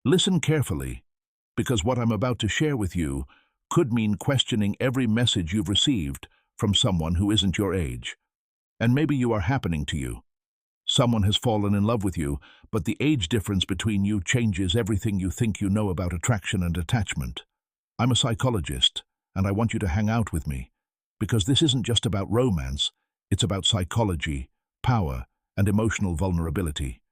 Listen carefully, because what I'm about to share with you could mean questioning every message you've received from someone who isn't your age. And maybe you are happening to you. Someone has fallen in love with you, but the age difference between you changes everything you think you know about attraction and attachment. I'm a psychologist, and I want you to hang out with me, because this isn't just about romance, it's about psychology, power, and emotional vulnerability.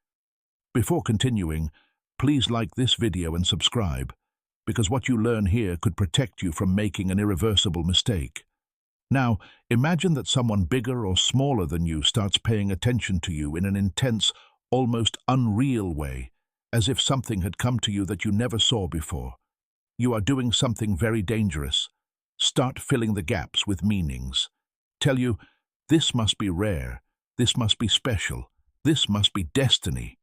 Before continuing, please like this video and subscribe, because what you learn here could protect you from making an irreversible mistake. Now, imagine that someone bigger or smaller than you starts paying attention to you in an intense, almost unreal way, as if something had come to you that you never saw before. You are doing something very dangerous. Start filling the gaps with meanings. Tell you, this must be rare, this must be special, this must be destiny.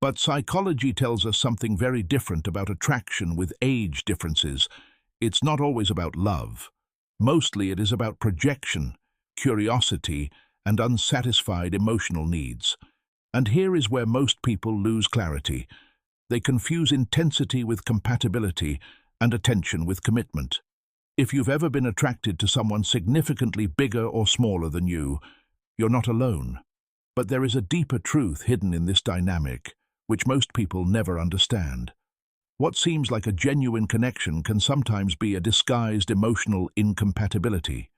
But psychology tells us something very different about attraction with age differences. It's not always about love. Mostly it is about projection, curiosity, and unsatisfied emotional needs. And here is where most people lose clarity. They confuse intensity with compatibility and attention with commitment. If you've ever been attracted to someone significantly bigger or smaller than you, you're not alone. But there is a deeper truth hidden in this dynamic, which most people never understand. What seems like a genuine connection can sometimes be a disguised emotional incompatibility.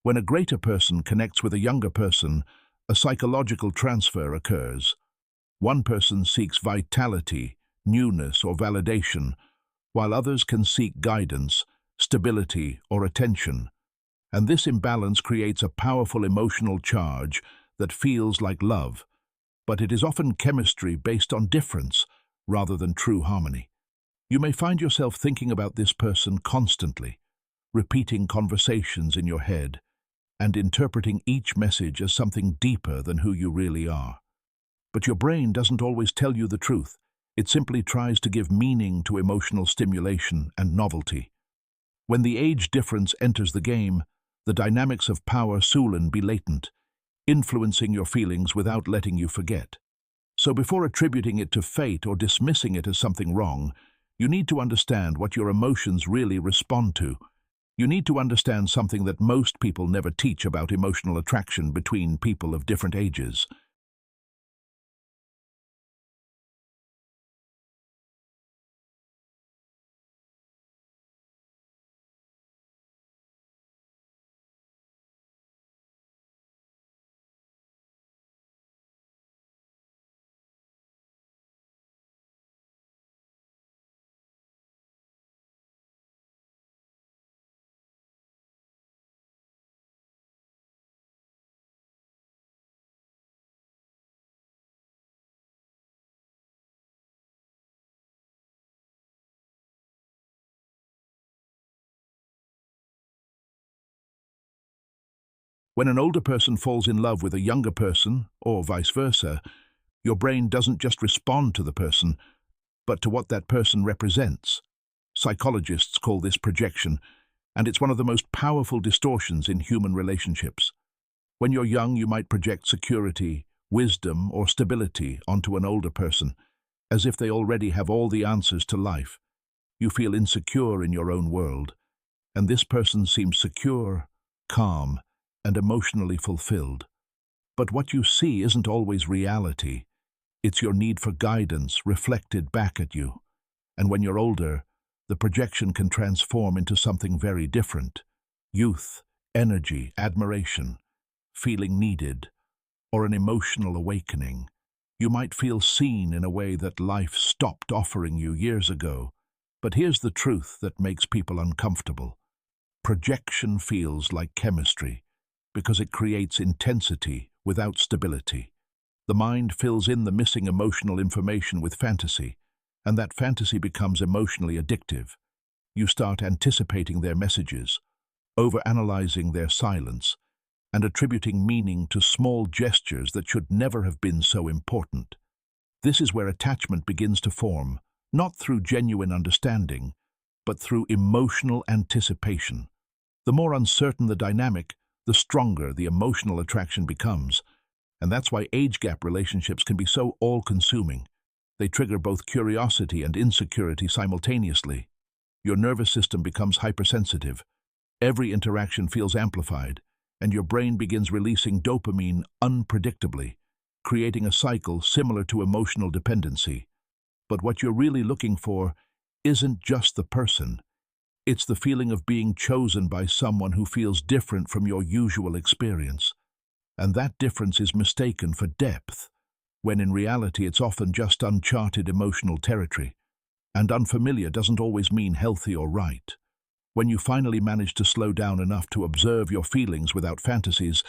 When a greater person connects with a younger person, a psychological transfer occurs. One person seeks vitality, newness, or validation, while others can seek guidance, stability, or attention. And this imbalance creates a powerful emotional charge that feels like love, but it is often chemistry based on difference rather than true harmony. You may find yourself thinking about this person constantly, repeating conversations in your head, and interpreting each message as something deeper than who you really are. But your brain doesn't always tell you the truth. It simply tries to give meaning to emotional stimulation and novelty. When the age difference enters the game, the dynamics of power soon be latent, influencing your feelings without letting you forget. So before attributing it to fate or dismissing it as something wrong, you need to understand what your emotions really respond to. You need to understand something that most people never teach about emotional attraction between people of different ages. When an older person falls in love with a younger person, or vice versa, your brain doesn't just respond to the person, but to what that person represents. Psychologists call this projection, and it's one of the most powerful distortions in human relationships. When you're young, you might project security, wisdom, or stability onto an older person, as if they already have all the answers to life. You feel insecure in your own world, and this person seems secure, calm, and emotionally fulfilled. But what you see isn't always reality. It's your need for guidance reflected back at you. And when you're older, the projection can transform into something very different. Youth, energy, admiration, feeling needed, or an emotional awakening. You might feel seen in a way that life stopped offering you years ago. But here's the truth that makes people uncomfortable. Projection feels like chemistry, because it creates intensity without stability. The mind fills in the missing emotional information with fantasy, and that fantasy becomes emotionally addictive. You start anticipating their messages, overanalyzing their silence, and attributing meaning to small gestures that should never have been so important. This is where attachment begins to form, not through genuine understanding, but through emotional anticipation. The more uncertain the dynamic, the stronger the emotional attraction becomes, and that's why age gap relationships can be so all-consuming. They trigger both curiosity and insecurity simultaneously. Your nervous system becomes hypersensitive. Every interaction feels amplified, and your brain begins releasing dopamine unpredictably, creating a cycle similar to emotional dependency. But what you're really looking for isn't just the person. It's the feeling of being chosen by someone who feels different from your usual experience. And that difference is mistaken for depth, when in reality it's often just uncharted emotional territory. And unfamiliar doesn't always mean healthy or right. When you finally manage to slow down enough to observe your feelings without fantasies,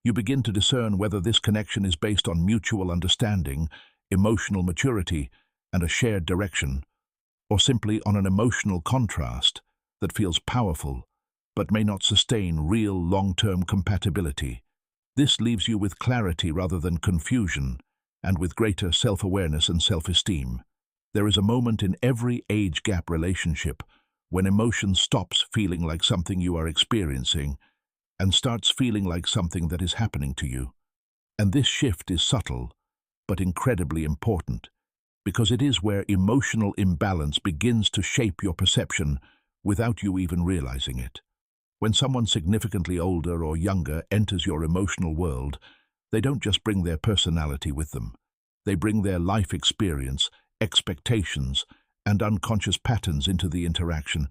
you begin to discern whether this connection is based on mutual understanding, emotional maturity, and a shared direction, or simply on an emotional contrast that feels powerful but may not sustain real long-term compatibility. This leaves you with clarity rather than confusion, and with greater self-awareness and self-esteem. There is a moment in every age gap relationship when emotion stops feeling like something you are experiencing and starts feeling like something that is happening to you. And this shift is subtle, but incredibly important, because it is where emotional imbalance begins to shape your perception without you even realizing it. When someone significantly older or younger enters your emotional world, they don't just bring their personality with them. They bring their life experience, expectations, and unconscious patterns into the interaction,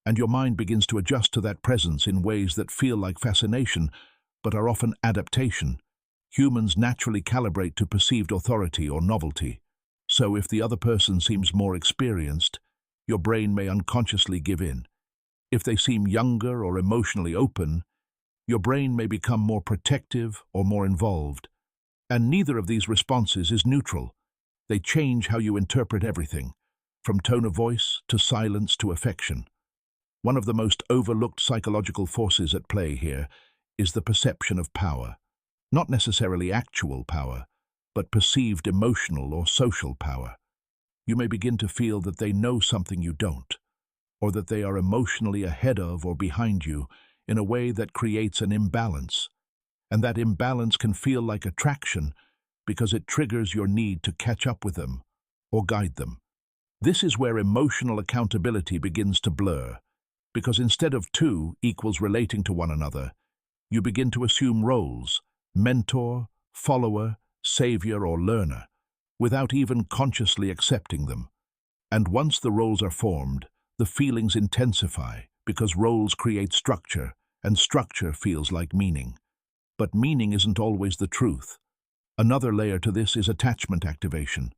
and your mind begins to adjust to that presence in ways that feel like fascination, but are often adaptation. Humans naturally calibrate to perceived authority or novelty. So if the other person seems more experienced, your brain may unconsciously give in. If they seem younger or emotionally open, your brain may become more protective or more involved. And neither of these responses is neutral. They change how you interpret everything, from tone of voice to silence to affection. One of the most overlooked psychological forces at play here is the perception of power. Not necessarily actual power, but perceived emotional or social power. You may begin to feel that they know something you don't, or that they are emotionally ahead of or behind you in a way that creates an imbalance. And that imbalance can feel like attraction because it triggers your need to catch up with them or guide them. This is where emotional accountability begins to blur, because instead of two equals relating to one another, you begin to assume roles: mentor, follower, savior, or learner, without even consciously accepting them. And once the roles are formed, the feelings intensify, because roles create structure, and structure feels like meaning. But meaning isn't always the truth. Another layer to this is attachment activation.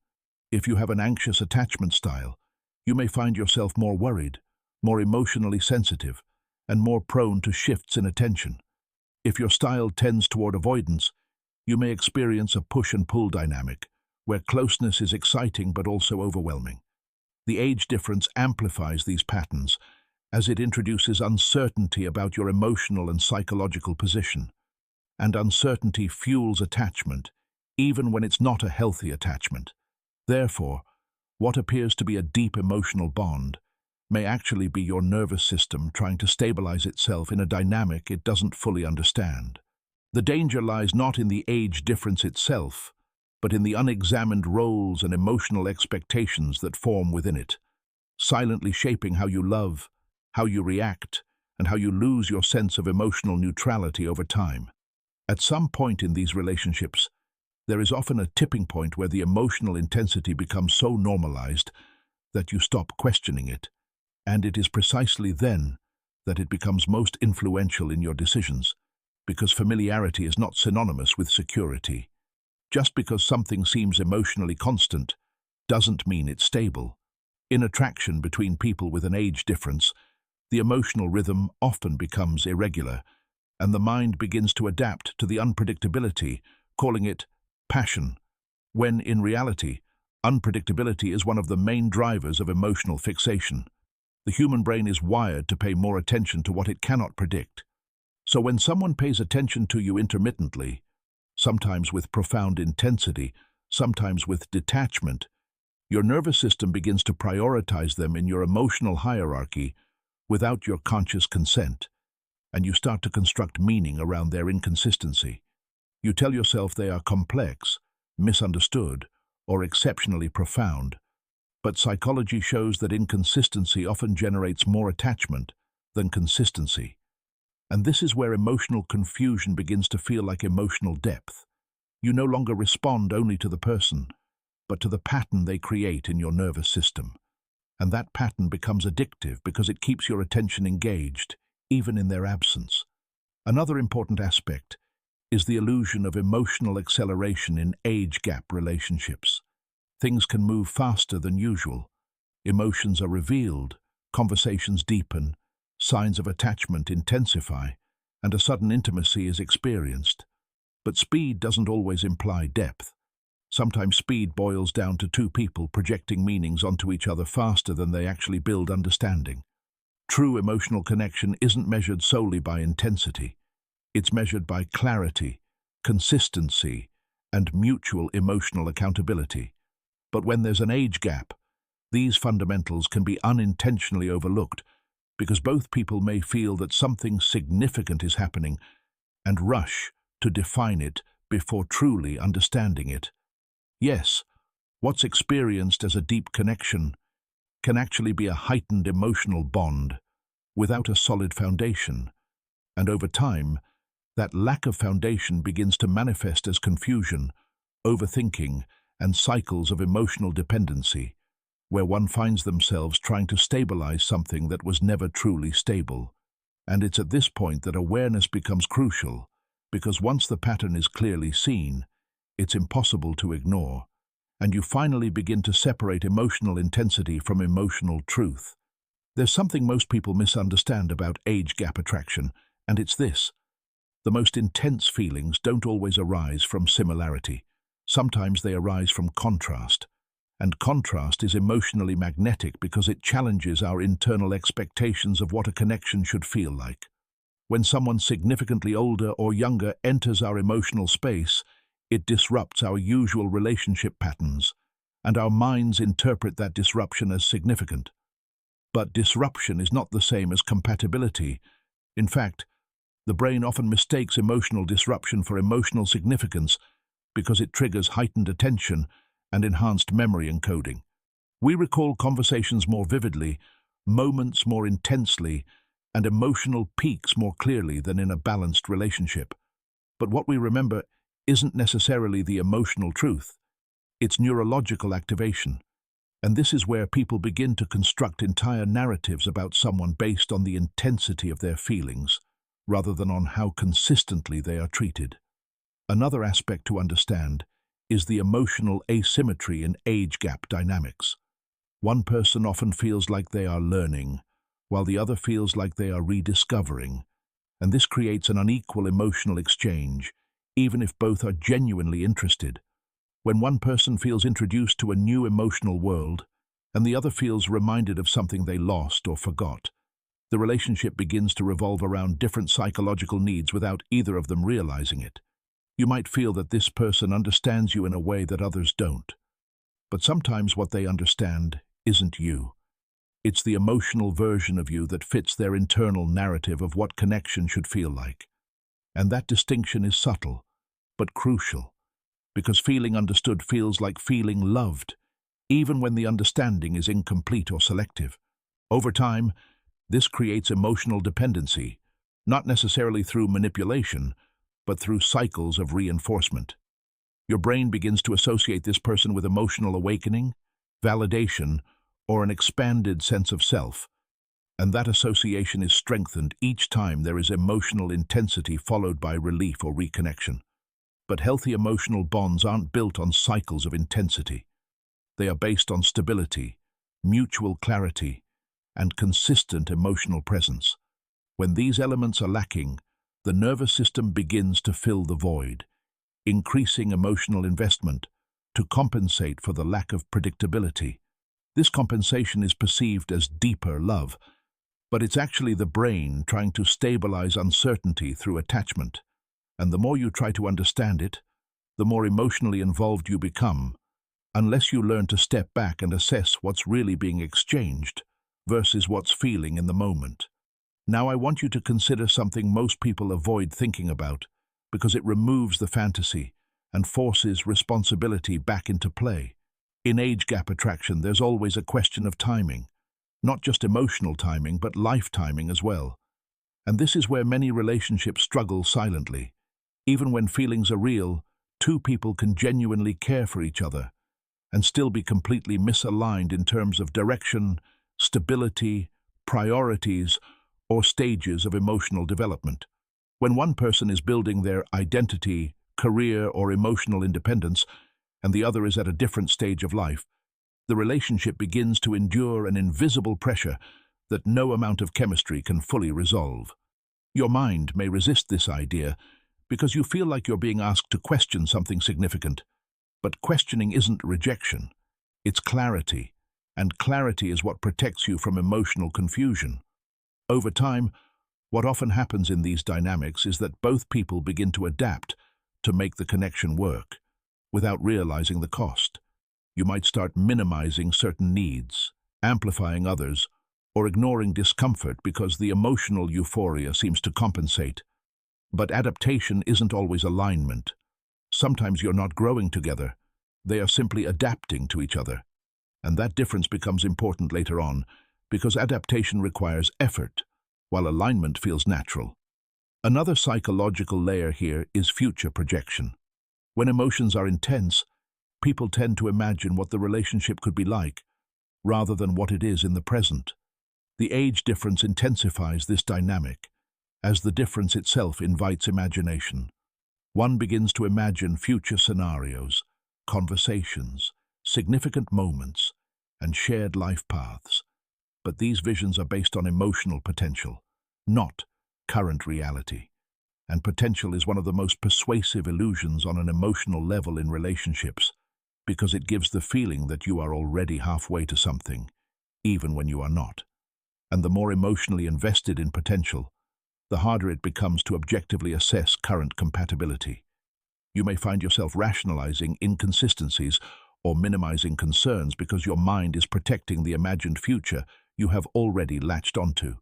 If you have an anxious attachment style, you may find yourself more worried, more emotionally sensitive, and more prone to shifts in attention. If your style tends toward avoidance, you may experience a push and pull dynamic, where closeness is exciting but also overwhelming. The age difference amplifies these patterns, as it introduces uncertainty about your emotional and psychological position. And uncertainty fuels attachment, even when it's not a healthy attachment. Therefore, what appears to be a deep emotional bond may actually be your nervous system trying to stabilize itself in a dynamic it doesn't fully understand. The danger lies not in the age difference itself, but in the unexamined roles and emotional expectations that form within it, silently shaping how you love, how you react, and how you lose your sense of emotional neutrality over time. At some point in these relationships, there is often a tipping point where the emotional intensity becomes so normalized that you stop questioning it, and it is precisely then that it becomes most influential in your decisions, because familiarity is not synonymous with security. Just because something seems emotionally constant doesn't mean it's stable. In attraction between people with an age difference, the emotional rhythm often becomes irregular, and the mind begins to adapt to the unpredictability, calling it passion, when in reality, unpredictability is one of the main drivers of emotional fixation. The human brain is wired to pay more attention to what it cannot predict. So when someone pays attention to you intermittently, sometimes with profound intensity, sometimes with detachment, your nervous system begins to prioritize them in your emotional hierarchy without your conscious consent, and you start to construct meaning around their inconsistency. You tell yourself they are complex, misunderstood, or exceptionally profound, but psychology shows that inconsistency often generates more attachment than consistency. And this is where emotional confusion begins to feel like emotional depth. You no longer respond only to the person, but to the pattern they create in your nervous system. And that pattern becomes addictive because it keeps your attention engaged, even in their absence. Another important aspect is the illusion of emotional acceleration in age gap relationships. Things can move faster than usual. Emotions are revealed, conversations deepen, signs of attachment intensify, and a sudden intimacy is experienced. But speed doesn't always imply depth. Sometimes speed boils down to two people projecting meanings onto each other faster than they actually build understanding. True emotional connection isn't measured solely by intensity. It's measured by clarity, consistency, and mutual emotional accountability. But when there's an age gap, these fundamentals can be unintentionally overlooked because both people may feel that something significant is happening and rush to define it before truly understanding it. Yes, what's experienced as a deep connection can actually be a heightened emotional bond without a solid foundation, and over time, that lack of foundation begins to manifest as confusion, overthinking, and cycles of emotional dependency, where one finds themselves trying to stabilize something that was never truly stable. And it's at this point that awareness becomes crucial, because once the pattern is clearly seen, it's impossible to ignore, and you finally begin to separate emotional intensity from emotional truth. There's something most people misunderstand about age gap attraction, and it's this. The most intense feelings don't always arise from similarity. Sometimes they arise from contrast. And contrast is emotionally magnetic because it challenges our internal expectations of what a connection should feel like. When someone significantly older or younger enters our emotional space, it disrupts our usual relationship patterns, and our minds interpret that disruption as significant. But disruption is not the same as compatibility. In fact, the brain often mistakes emotional disruption for emotional significance because it triggers heightened attention and enhanced memory encoding. We recall conversations more vividly, moments more intensely, and emotional peaks more clearly than in a balanced relationship. But what we remember isn't necessarily the emotional truth. It's neurological activation. And this is where people begin to construct entire narratives about someone based on the intensity of their feelings, rather than on how consistently they are treated. Another aspect to understand is the emotional asymmetry in age gap dynamics. One person often feels like they are learning, while the other feels like they are rediscovering, and this creates an unequal emotional exchange, even if both are genuinely interested. When one person feels introduced to a new emotional world, and the other feels reminded of something they lost or forgot, the relationship begins to revolve around different psychological needs without either of them realizing it. You might feel that this person understands you in a way that others don't. But sometimes what they understand isn't you. It's the emotional version of you that fits their internal narrative of what connection should feel like. And that distinction is subtle, but crucial, because feeling understood feels like feeling loved, even when the understanding is incomplete or selective. Over time, this creates emotional dependency, not necessarily through manipulation, but through cycles of reinforcement. Your brain begins to associate this person with emotional awakening, validation, or an expanded sense of self, and that association is strengthened each time there is emotional intensity followed by relief or reconnection. But healthy emotional bonds aren't built on cycles of intensity. They are based on stability, mutual clarity, and consistent emotional presence. When these elements are lacking, the nervous system begins to fill the void, increasing emotional investment to compensate for the lack of predictability. This compensation is perceived as deeper love, but it's actually the brain trying to stabilize uncertainty through attachment. And the more you try to understand it, the more emotionally involved you become, unless you learn to step back and assess what's really being exchanged versus what's feeling in the moment. Now I want you to consider something most people avoid thinking about because it removes the fantasy and forces responsibility back into play. In age gap attraction, there's always a question of timing, not just emotional timing, but life timing as well. And this is where many relationships struggle silently. Even when feelings are real, two people can genuinely care for each other and still be completely misaligned in terms of direction, stability, priorities, or stages of emotional development. When one person is building their identity, career, or emotional independence, and the other is at a different stage of life, the relationship begins to endure an invisible pressure that no amount of chemistry can fully resolve. Your mind may resist this idea because you feel like you're being asked to question something significant. But questioning isn't rejection, it's clarity, and clarity is what protects you from emotional confusion. Over time, what often happens in these dynamics is that both people begin to adapt to make the connection work, without realizing the cost. You might start minimizing certain needs, amplifying others, or ignoring discomfort because the emotional euphoria seems to compensate. But adaptation isn't always alignment. Sometimes you're not growing together. They are simply adapting to each other. And that difference becomes important later on because adaptation requires effort, while alignment feels natural. Another psychological layer here is future projection. When emotions are intense, people tend to imagine what the relationship could be like, rather than what it is in the present. The age difference intensifies this dynamic, as the difference itself invites imagination. One begins to imagine future scenarios, conversations, significant moments, and shared life paths. But these visions are based on emotional potential, not current reality. And potential is one of the most persuasive illusions on an emotional level in relationships, because it gives the feeling that you are already halfway to something, even when you are not. And the more emotionally invested in potential, the harder it becomes to objectively assess current compatibility. You may find yourself rationalizing inconsistencies or minimizing concerns because your mind is protecting the imagined future you have already latched onto.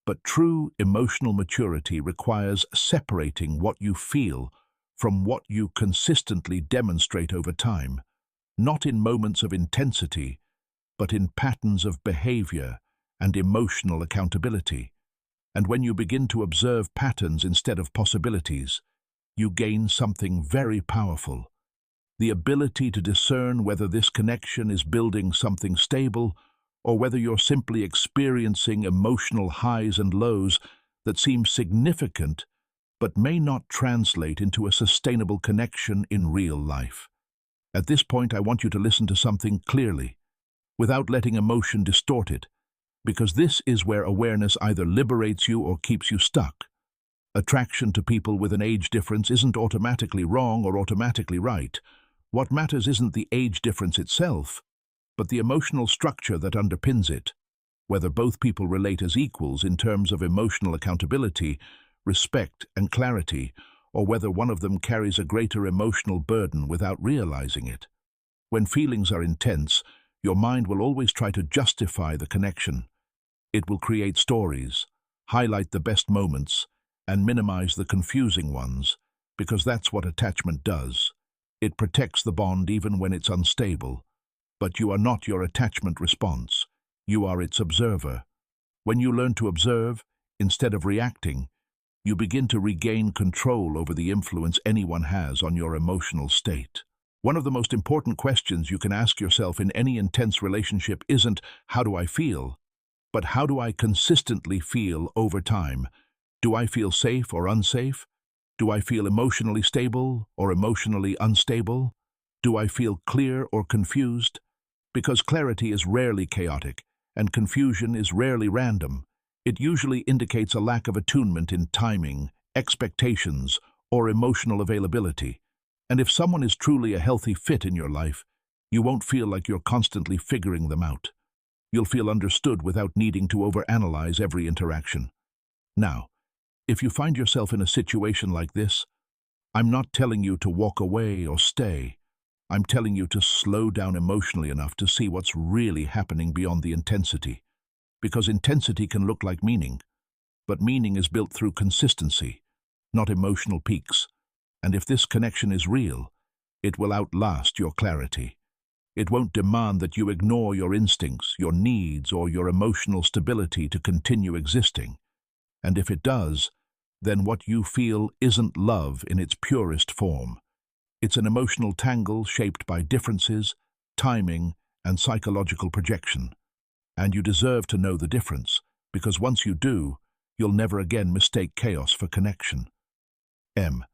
But true emotional maturity requires separating what you feel from what you consistently demonstrate over time, not in moments of intensity, but in patterns of behavior and emotional accountability. And when you begin to observe patterns instead of possibilities, you gain something very powerful: the ability to discern whether this connection is building something stable or whether you're simply experiencing emotional highs and lows that seem significant but may not translate into a sustainable connection in real life. At this point, I want you to listen to something clearly, without letting emotion distort it, because this is where awareness either liberates you or keeps you stuck. Attraction to people with an age difference isn't automatically wrong or automatically right. What matters isn't the age difference itself, but the emotional structure that underpins it, whether both people relate as equals in terms of emotional accountability, respect, and clarity, or whether one of them carries a greater emotional burden without realizing it. When feelings are intense, your mind will always try to justify the connection. It will create stories, highlight the best moments, and minimize the confusing ones, because that's what attachment does. It protects the bond even when it's unstable. But you are not your attachment response. You are its observer. When you learn to observe, instead of reacting, you begin to regain control over the influence anyone has on your emotional state. One of the most important questions you can ask yourself in any intense relationship isn't, "How do I feel?" but "How do I consistently feel over time?" Do I feel safe or unsafe? Do I feel emotionally stable or emotionally unstable? Do I feel clear or confused? Because clarity is rarely chaotic, and confusion is rarely random. It usually indicates a lack of attunement in timing, expectations, or emotional availability. And if someone is truly a healthy fit in your life, you won't feel like you're constantly figuring them out. You'll feel understood without needing to overanalyze every interaction. Now, if you find yourself in a situation like this, I'm not telling you to walk away or stay. I'm telling you to slow down emotionally enough to see what's really happening beyond the intensity. Because intensity can look like meaning, but meaning is built through consistency, not emotional peaks. And if this connection is real, it will outlast your clarity. It won't demand that you ignore your instincts, your needs, or your emotional stability to continue existing. And if it does, then what you feel isn't love in its purest form. It's an emotional tangle shaped by differences, timing, and psychological projection. And you deserve to know the difference, because once you do, you'll never again mistake chaos for connection. M.